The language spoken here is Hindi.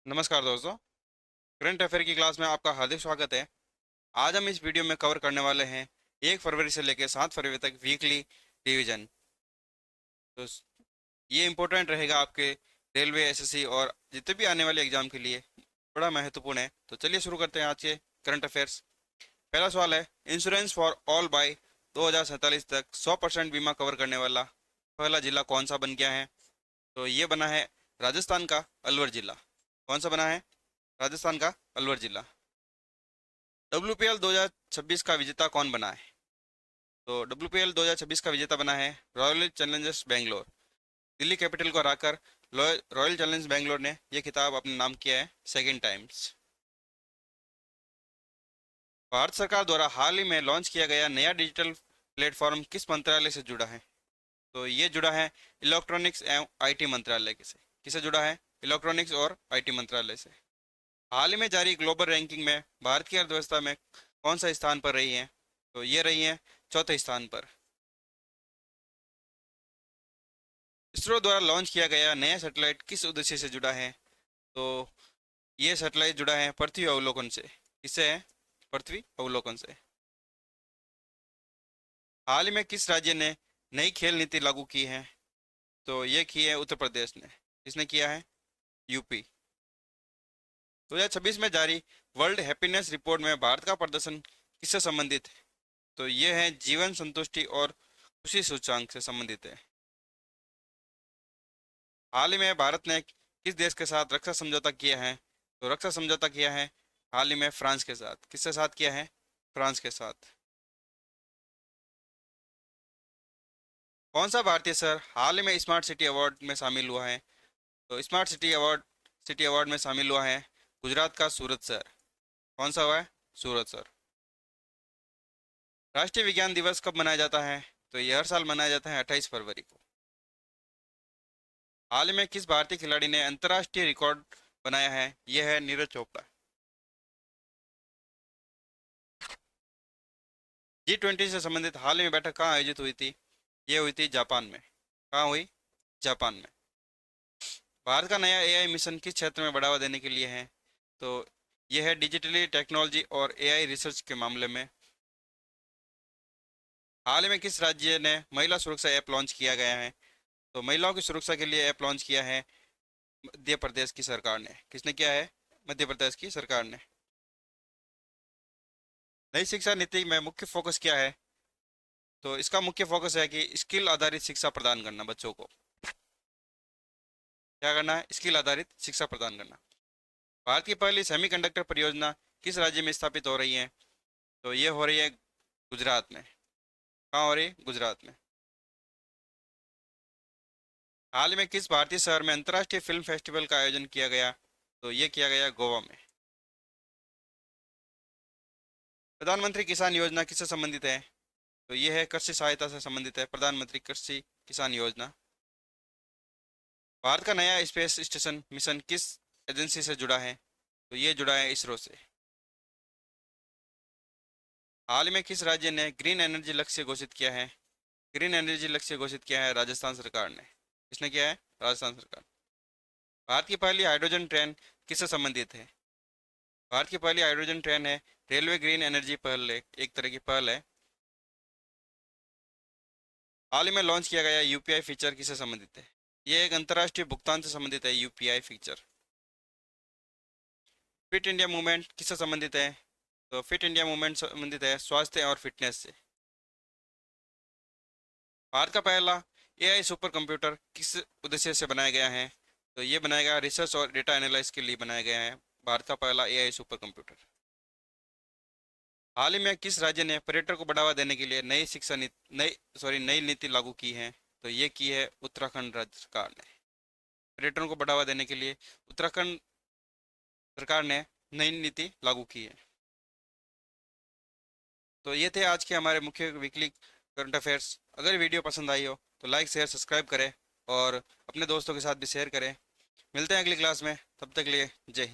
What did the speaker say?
नमस्कार दोस्तों। करंट अफेयर की क्लास में आपका हार्दिक स्वागत है। आज हम इस वीडियो में कवर करने वाले हैं 1 फरवरी से लेकर 7 फरवरी तक वीकली रिवीजन। तो ये इम्पोर्टेंट रहेगा आपके रेलवे, एसएससी और जितने भी आने वाले एग्जाम के लिए बड़ा महत्वपूर्ण है। तो चलिए शुरू करते हैं आज के करंट अफेयर्स। पहला सवाल है, इंश्योरेंस फॉर ऑल बाय 2047 तक 100% बीमा कवर करने वाला पहला जिला कौन सा बन गया है? तो ये बना है राजस्थान का अलवर जिला। कौन सा बना है? राजस्थान का अलवर जिला। WPL 2026 का विजेता कौन बना है? तो WPL 2026 का विजेता बना है royal Challengers Bangalore. Delhi capital को हराकर रॉयल चैलेंजर्स बेंगलोर ने यह खिताब अपने नाम किया है सेकेंड टाइम्स। भारत सरकार द्वारा हाल ही में लॉन्च किया गया नया डिजिटल प्लेटफॉर्म किस मंत्रालय से जुड़ा है? तो ये जुड़ा है इलेक्ट्रॉनिक्स एवं आईटी मंत्रालय से। किसे जुड़ा है? इलेक्ट्रॉनिक्स और आईटी मंत्रालय से। हाल ही में जारी ग्लोबल रैंकिंग में भारत की अर्थव्यवस्था में कौन सा स्थान पर रही है? तो ये रही है चौथे स्थान पर। इसरो द्वारा लॉन्च किया गया नया सैटेलाइट किस उद्देश्य से जुड़ा है? तो ये सैटेलाइट जुड़ा है पृथ्वी अवलोकन से। किससे है? पृथ्वी अवलोकन से। हाल ही में किस राज्य ने नई खेल नीति लागू की है? तो ये की है उत्तर प्रदेश ने। किसने किया है? यूपी। 2026 में जारी वर्ल्ड हैप्पीनेस रिपोर्ट में भारत का प्रदर्शन किससे संबंधित है? तो ये है जीवन संतुष्टि और खुशी सूचकांक से संबंधित है। हाल ही में भारत ने किस देश के साथ रक्षा समझौता किया है? तो रक्षा समझौता किया है हाल ही में फ्रांस के साथ। किसके साथ किया है? फ्रांस के साथ। कौन सा भारतीय शहर हाल ही में स्मार्ट सिटी अवार्ड में शामिल हुआ है? तो स्मार्ट सिटी अवार्ड में शामिल हुआ है गुजरात का सूरत शहर। कौन सा हुआ है? सूरत शहर। राष्ट्रीय विज्ञान दिवस कब मनाया जाता है? तो ये हर साल मनाया जाता है 28 फरवरी को। हाल ही में किस भारतीय खिलाड़ी ने अंतर्राष्ट्रीय रिकॉर्ड बनाया है? यह है नीरज चोपड़ा। G20 से संबंधित हाल ही में बैठक कहाँ आयोजित हुई थी? ये हुई थी जापान में। कहाँ हुई? जापान में। भारत का नया एआई मिशन किस क्षेत्र में बढ़ावा देने के लिए है? तो यह है डिजिटली टेक्नोलॉजी और एआई रिसर्च के मामले में। हाल ही में किस राज्य ने महिला सुरक्षा ऐप लॉन्च किया गया है? तो महिलाओं की सुरक्षा के लिए ऐप लॉन्च किया है मध्य प्रदेश की सरकार ने। किसने किया है? मध्य प्रदेश की सरकार ने। नई शिक्षा नीति में मुख्य फोकस क्या है? तो इसका मुख्य फोकस है कि स्किल आधारित शिक्षा प्रदान करना। बच्चों को क्या करना है? स्किल आधारित शिक्षा प्रदान करना। भारत की पहली सेमीकंडक्टर परियोजना किस राज्य में स्थापित हो रही है? तो ये हो रही है गुजरात में। कहाँ हो रही है? गुजरात में। हाल ही में किस भारतीय शहर में अंतर्राष्ट्रीय फिल्म फेस्टिवल का आयोजन किया गया? तो ये किया गया गोवा में। प्रधानमंत्री किसान योजना किससे संबंधित है? तो ये है कृषि सहायता से संबंधित है, प्रधानमंत्री कृषि किसान योजना। भारत का नया स्पेस स्टेशन मिशन किस एजेंसी से जुड़ा है? तो ये जुड़ा है इसरो से। हाल ही में किस राज्य ने ग्रीन एनर्जी लक्ष्य घोषित किया है? ग्रीन एनर्जी लक्ष्य घोषित किया है राजस्थान सरकार ने। किसने किया है? राजस्थान सरकार। भारत की पहली हाइड्रोजन ट्रेन किससे संबंधित है? भारत की पहली हाइड्रोजन ट्रेन है रेलवे ग्रीन एनर्जी पहल है, एक तरह की पहल है। हाल ही में लॉन्च किया गया यूपीआई फीचर किससे संबंधित है? ये एक अंतर्राष्ट्रीय भुगतान से संबंधित है UPI feature. Fit India movement किससे संबंधित है? तो फिट इंडिया मूवमेंट संबंधित है स्वास्थ्य और फिटनेस से। भारत का पहला एआई सुपर कंप्यूटर किस उद्देश्य से बनाया गया है? तो ये बनाया गया रिसर्च और डेटा एनालिसिस के लिए बनाया गया है भारत का पहला एआई सुपर कंप्यूटर। हाल ही में किस राज्य ने पर्यटन को बढ़ावा देने के लिए नई नीति लागू की है? तो ये की है उत्तराखंड राज्य सरकार ने। पर्यटन को बढ़ावा देने के लिए उत्तराखंड सरकार ने नई नीति लागू की है। तो ये थे आज के हमारे मुख्य वीकली करंट अफेयर्स। अगर वीडियो पसंद आई हो तो लाइक शेयर सब्सक्राइब करें और अपने दोस्तों के साथ भी शेयर करें। मिलते हैं अगली क्लास में, तब तक के लिए जय हिंद।